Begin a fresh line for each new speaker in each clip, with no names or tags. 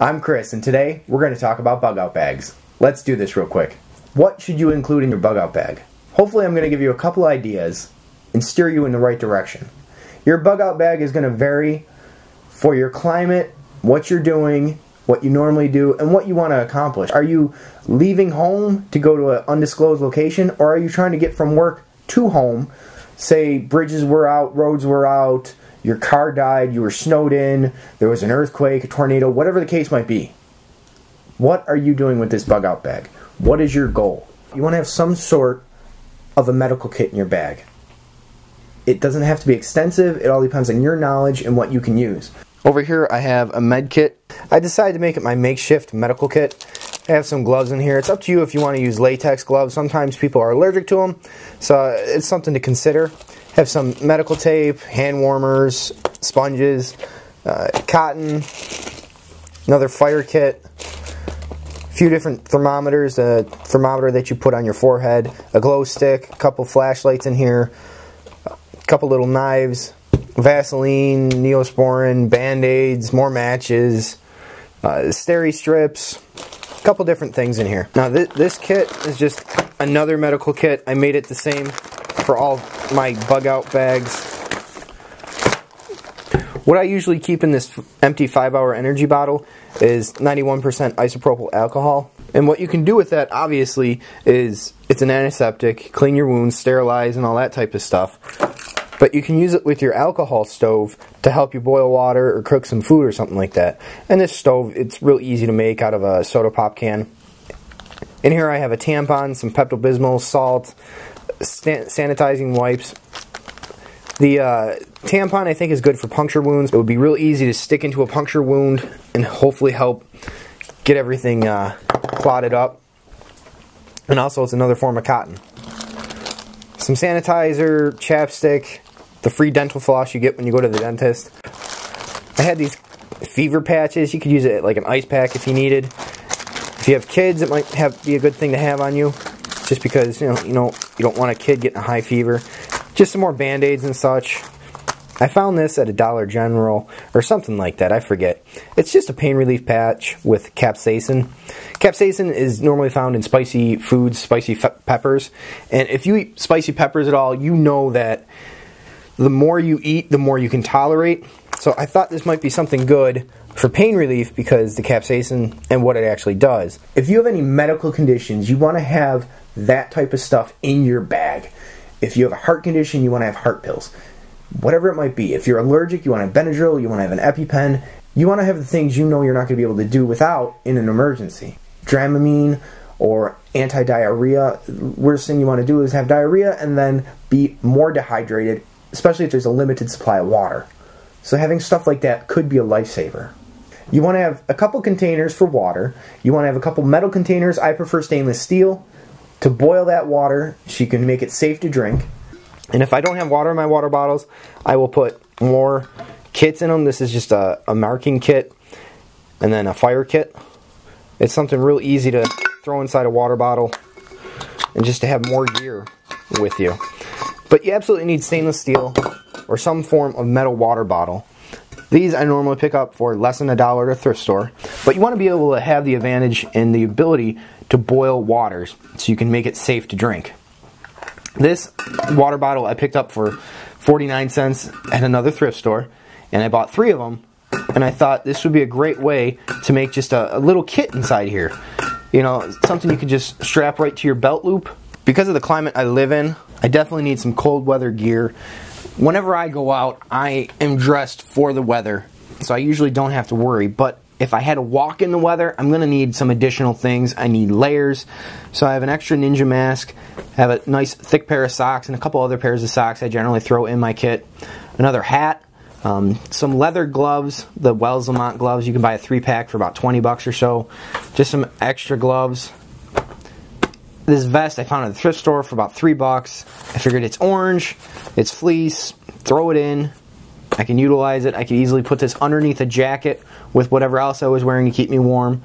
I'm Chris, and today we're going to talk about bug out bags. Let's do this real quick. What should you include in your bug out bag? Hopefully I'm going to give you a couple ideas and steer you in the right direction. Your bug out bag is going to vary for your climate, what you're doing, what you normally do, and what you want to accomplish. Are you leaving home to go to an undisclosed location, or are you trying to get from work to home? Say bridges were out, roads were out, your car died, you were snowed in, there was an earthquake, a tornado, whatever the case might be. What are you doing with this bug out bag? What is your goal? You want to have some sort of a medical kit in your bag. It doesn't have to be extensive, it all depends on your knowledge and what you can use. Over here I have a med kit. I decided to make it my makeshift medical kit. I have some gloves in here. It's up to you if you want to use latex gloves. Sometimes people are allergic to them, so it's something to consider. I have some medical tape, hand warmers, sponges, cotton, another fire kit, a few different thermometers, a thermometer that you put on your forehead, a glow stick, a couple flashlights in here, a couple little knives, Vaseline, Neosporin, Band-Aids, more matches, steri strips, a couple different things in here. Now this kit is just another medical kit. I made it the same for all my bug out bags. What I usually keep in this empty 5-hour energy bottle is 91% isopropyl alcohol. And what you can do with that, obviously, is it's an antiseptic, clean your wounds, sterilize, and all that type of stuff. But you can use it with your alcohol stove to help you boil water or cook some food or something like that. And this stove, it's real easy to make out of a soda pop can. In here I have a tampon, some Pepto-Bismol, salt, sanitizing wipes. The tampon I think is good for puncture wounds. It would be real easy to stick into a puncture wound and hopefully help get everything clotted up. And also it's another form of cotton. Some sanitizer, chapstick, the free dental floss you get when you go to the dentist. I had these fever patches. You could use it like an ice pack if you needed. If you have kids, it might be a good thing to have on you, just because you don't want a kid getting a high fever. Just some more Band-Aids and such. I found this at a Dollar General or something like that, I forget. It's just a pain relief patch with capsaicin. Capsaicin is normally found in spicy foods, spicy peppers. And if you eat spicy peppers at all, you know that the more you eat, the more you can tolerate. So I thought this might be something good for pain relief because the capsaicin and what it actually does. If you have any medical conditions, you want to have that type of stuff in your bag. If you have a heart condition, you want to have heart pills. Whatever it might be. If you're allergic, you want to have Benadryl, you want to have an EpiPen. You want to have the things you know you're not going to be able to do without in an emergency. Dramamine or anti-diarrhea. Worst thing you want to do is have diarrhea and then be more dehydrated, especially if there's a limited supply of water. So having stuff like that could be a lifesaver. You want to have a couple containers for water. You want to have a couple metal containers. I prefer stainless steel to boil that water so you can make it safe to drink. And if I don't have water in my water bottles, I will put more kits in them. This is just a marking kit and then a fire kit. It's something real easy to throw inside a water bottle and just to have more gear with you. But you absolutely need stainless steel or some form of metal water bottle. These I normally pick up for less than $1 at a thrift store. But you want to be able to have the advantage and the ability to boil waters so you can make it safe to drink. This water bottle I picked up for 49 cents at another thrift store, and I bought 3 of them, and I thought this would be a great way to make just a little kit inside here. You know, something you could just strap right to your belt loop. Because of the climate I live in, I definitely need some cold weather gear. Whenever I go out, I am dressed for the weather, so I usually don't have to worry, but if I had to walk in the weather, I'm going to need some additional things. I need layers. So I have an extra ninja mask, I have a nice thick pair of socks, and a couple other pairs of socks I generally throw in my kit. Another hat, some leather gloves, the Wells Lamont gloves. You can buy a 3-pack for about 20 bucks or so. Just some extra gloves. This vest I found at the thrift store for about 3 bucks. I figured it's orange, it's fleece, throw it in. I can utilize it. I could easily put this underneath a jacket with whatever else I was wearing to keep me warm.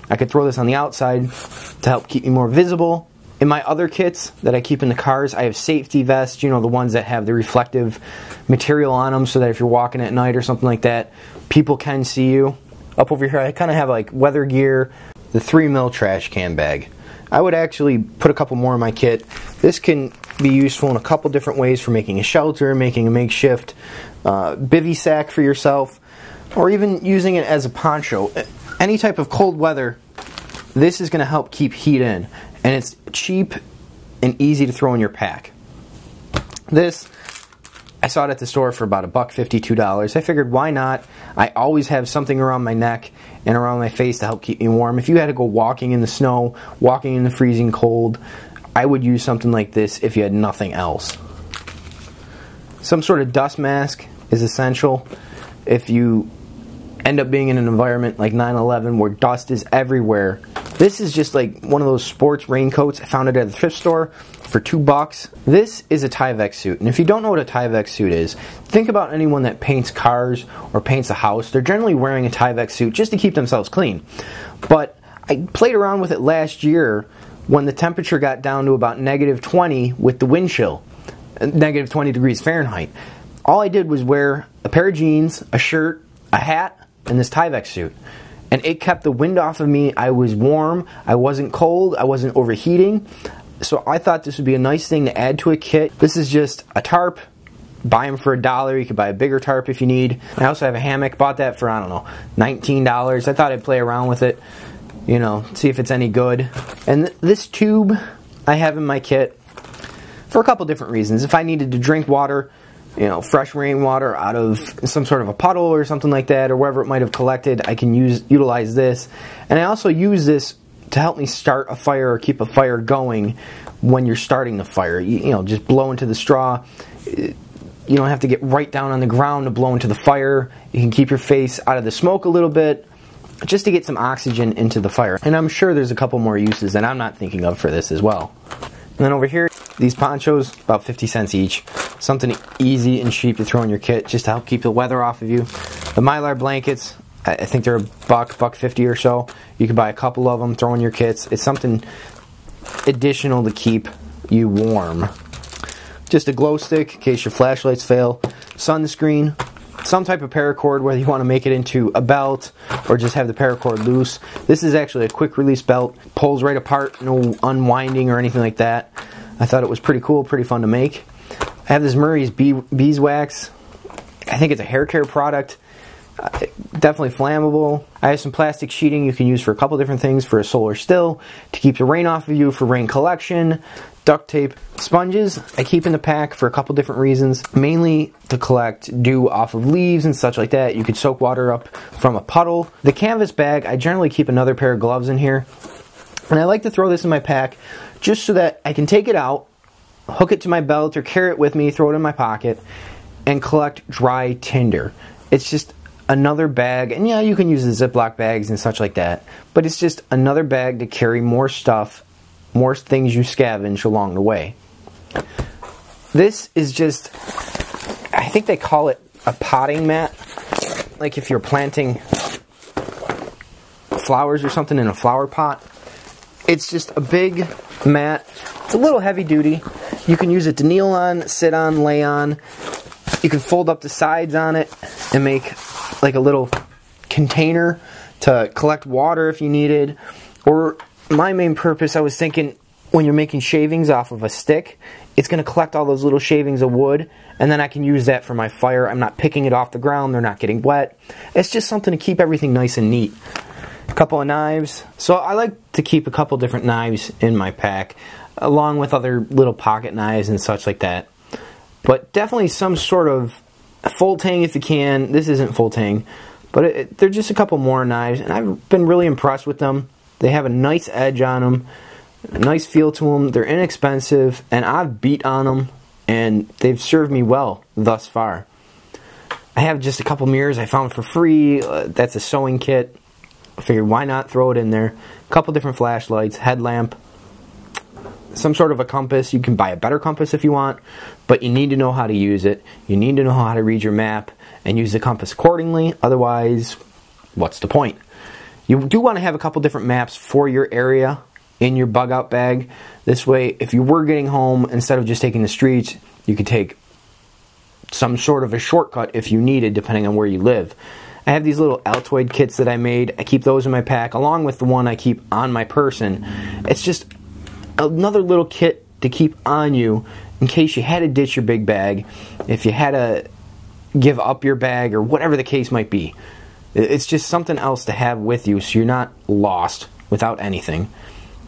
I could throw this on the outside to help keep me more visible. In my other kits that I keep in the cars, I have safety vests, you know, the ones that have the reflective material on them so that if you're walking at night or something like that, people can see you. Up over here I kind of have like weather gear, the 3mm trash can bag. I would actually put a couple more in my kit. This can be useful in a couple different ways for making a shelter, making a makeshift bivy sack for yourself, or even using it as a poncho. Any type of cold weather, this is going to help keep heat in, and it's cheap and easy to throw in your pack. This, I saw it at the store for about $1.50, $2. I figured, why not? I always have something around my neck and around my face to help keep me warm. If you had to go walking in the snow, walking in the freezing cold, I would use something like this if you had nothing else. Some sort of dust mask is essential. If you end up being in an environment like 9/11 where dust is everywhere, this is just like one of those sports raincoats. I found it at the thrift store for $2. This is a Tyvek suit, and if you don't know what a Tyvek suit is, think about anyone that paints cars or paints a house. They're generally wearing a Tyvek suit just to keep themselves clean. But I played around with it last year when the temperature got down to about -20 with the wind chill, -20 degrees Fahrenheit. All I did was wear a pair of jeans, a shirt, a hat, and this Tyvek suit. And it kept the wind off of me. I was warm, I wasn't cold, I wasn't overheating. So I thought this would be a nice thing to add to a kit. This is just a tarp. Buy them for $1. You could buy a bigger tarp if you need. I also have a hammock. Bought that for, I don't know, $19. I thought I'd play around with it, you know, see if it's any good. And this tube I have in my kit for a couple different reasons. If I needed to drink water, you know, fresh rainwater out of some sort of a puddle or something like that, or wherever it might have collected, I can utilize this. And I also use this to help me start a fire or keep a fire going when you're starting the fire. You know, just blow into the straw. You don't have to get right down on the ground to blow into the fire. You can keep your face out of the smoke a little bit, just to get some oxygen into the fire. And I'm sure there's a couple more uses that I'm not thinking of for this as well. And then over here, these ponchos, about 50 cents each. Something easy and cheap to throw in your kit just to help keep the weather off of you. The Mylar blankets, I think they're $1.50 or so. You can buy a couple of them, throw in your kits. It's something additional to keep you warm. Just a glow stick in case your flashlights fail. Sunscreen, some type of paracord, whether you want to make it into a belt or just have the paracord loose. This is actually a quick release belt. Pulls right apart, no unwinding or anything like that. I thought it was pretty cool, pretty fun to make. I have this Murray's beeswax. I think it's a hair care product. Definitely flammable. I have some plastic sheeting you can use for a couple different things, for a solar still, to keep the rain off of you, for rain collection. Duct tape. Sponges I keep in the pack for a couple different reasons. Mainly to collect dew off of leaves and such like that. You could soak water up from a puddle. The canvas bag, I generally keep another pair of gloves in here. And I like to throw this in my pack just so that I can take it out, hook it to my belt or carry it with me, throw it in my pocket, and collect dry tinder. It's just another bag, and yeah, you can use the Ziploc bags and such like that, but it's just another bag to carry more stuff, more things you scavenge along the way. This is just, I think they call it a potting mat, like if you're planting flowers or something in a flower pot. It's just a big mat. It's a little heavy duty. You can use it to kneel on, sit on, lay on. You can fold up the sides on it and make like a little container to collect water if you needed. Or my main purpose, I was thinking, when you're making shavings off of a stick, it's going to collect all those little shavings of wood, and then I can use that for my fire. I'm not picking it off the ground, they're not getting wet. It's just something to keep everything nice and neat. A couple of knives. So I like to keep a couple different knives in my pack, along with other little pocket knives and such like that. But definitely some sort of full tang if you can. This isn't full tang, but they're just a couple more knives, and I've been really impressed with them. They have a nice edge on them, a nice feel to them. They're inexpensive, and I've beat on them, and they've served me well thus far. I have just a couple mirrors I found for free. That's a sewing kit. I figured why not throw it in there. A couple different flashlights, headlamp, some sort of a compass. You can buy a better compass if you want, but you need to know how to use it. You need to know how to read your map and use the compass accordingly. Otherwise, what's the point? You do want to have a couple different maps for your area in your bug out bag. This way, if you were getting home, instead of just taking the streets, you could take some sort of a shortcut if you needed, depending on where you live. I have these little Altoid kits that I made. I keep those in my pack, along with the one I keep on my person. It's just another little kit to keep on you in case you had to ditch your big bag, if you had to give up your bag, or whatever the case might be. It's just something else to have with you so you're not lost without anything.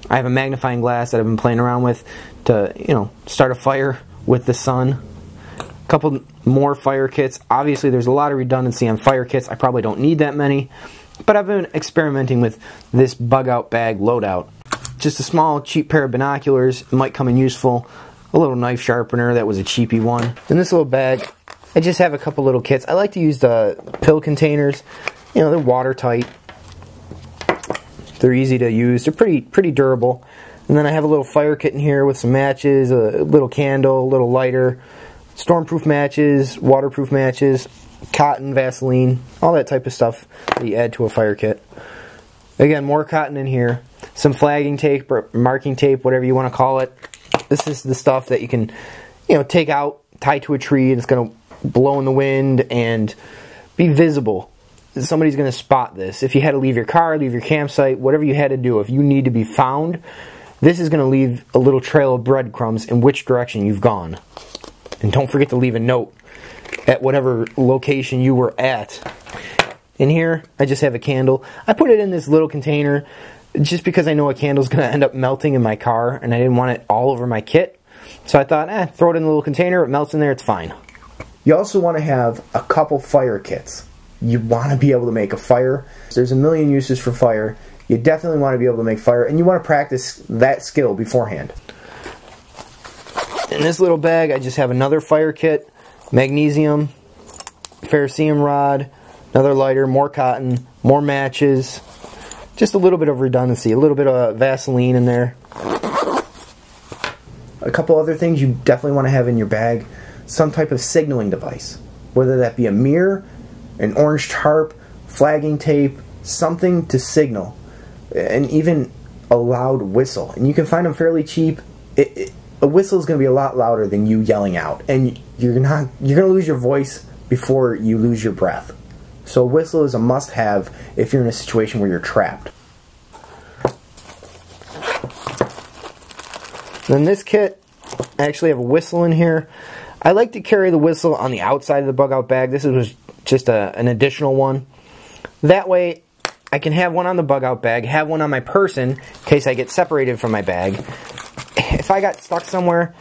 I have a magnifying glass that I've been playing around with to, you know, start a fire with the sun. A couple more fire kits. Obviously there's a lot of redundancy on fire kits. I probably don't need that many, but I've been experimenting with this bug out bag loadout. Just a small cheap pair of binoculars, it might come in useful. A little knife sharpener, that was a cheapy one. In this little bag, I just have a couple little kits. I like to use the pill containers. You know, they're watertight. They're easy to use. They're pretty durable. And then I have a little fire kit in here with some matches, a little candle, a little lighter, stormproof matches, waterproof matches, cotton, Vaseline, all that type of stuff that you add to a fire kit. Again, more cotton in here. Some flagging tape or marking tape, whatever you want to call it. This is the stuff that you can, you know, take out, tie to a tree, and it's going to blow in the wind and be visible. Somebody's going to spot this. If you had to leave your car, leave your campsite, whatever you had to do, if you need to be found, this is going to leave a little trail of breadcrumbs in which direction you've gone. And don't forget to leave a note at whatever location you were at. In here, I just have a candle. I put it in this little container just because I know a candle's going to end up melting in my car, and I didn't want it all over my kit. So I thought, throw it in the little container, it melts in there, it's fine. You also want to have a couple fire kits. You want to be able to make a fire. There's a million uses for fire. You definitely want to be able to make fire, and you want to practice that skill beforehand. In this little bag, I just have another fire kit, magnesium, ferrocerium rod, another lighter, more cotton, more matches, just a little bit of redundancy, a little bit of Vaseline in there. A couple other things you definitely want to have in your bag: some type of signaling device, whether that be a mirror, an orange tarp, flagging tape, something to signal, and even a loud whistle. And you can find them fairly cheap. A whistle is going to be a lot louder than you yelling out, and you're going to lose your voice before you lose your breath. So a whistle is a must-have if you're in a situation where you're trapped. Then this kit, I actually have a whistle in here. I like to carry the whistle on the outside of the bug-out bag. This was just an additional one. That way, I can have one on the bug-out bag, have one on my person in case I get separated from my bag. If I got stuck somewhere,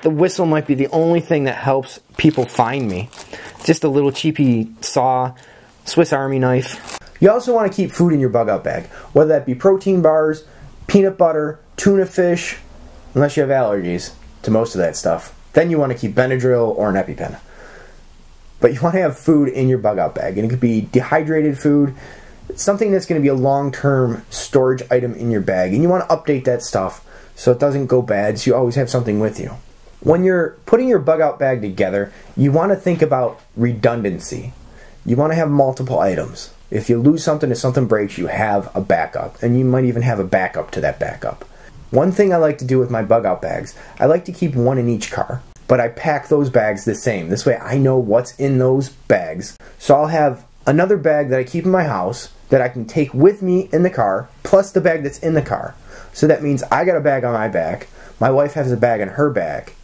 the whistle might be the only thing that helps people find me. Just a little cheapy saw, Swiss Army knife. You also want to keep food in your bug-out bag, whether that be protein bars, peanut butter, tuna fish, unless you have allergies to most of that stuff. Then you want to keep Benadryl or an EpiPen. But you want to have food in your bug-out bag, and it could be dehydrated food, something that's going to be a long-term storage item in your bag, and you want to update that stuff so it doesn't go bad, so you always have something with you. When you're putting your bug-out bag together, you want to think about redundancy. You want to have multiple items. If you lose something, if something breaks, you have a backup, and you might even have a backup to that backup. One thing I like to do with my bug-out bags, I like to keep one in each car, but I pack those bags the same. This way I know what's in those bags. So I'll have another bag that I keep in my house that I can take with me in the car, plus the bag that's in the car. So that means I got a bag on my back, my wife has a bag on her back,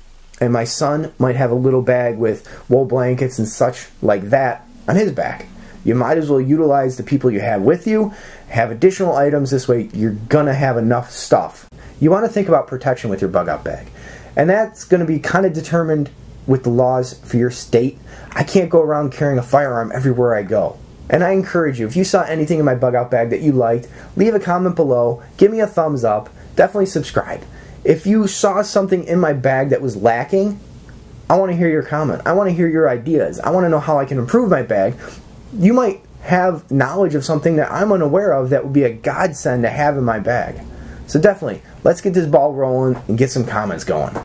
and my son might have a little bag with wool blankets and such like that on his back. You might as well utilize the people you have with you, have additional items. This way you're going to have enough stuff. You want to think about protection with your bug-out bag. And that's going to be kind of determined with the laws for your state. I can't go around carrying a firearm everywhere I go. And I encourage you, if you saw anything in my bug-out bag that you liked, leave a comment below, give me a thumbs up, definitely subscribe. If you saw something in my bag that was lacking, I want to hear your comment. I want to hear your ideas. I want to know how I can improve my bag. You might have knowledge of something that I'm unaware of that would be a godsend to have in my bag. So definitely, let's get this ball rolling and get some comments going.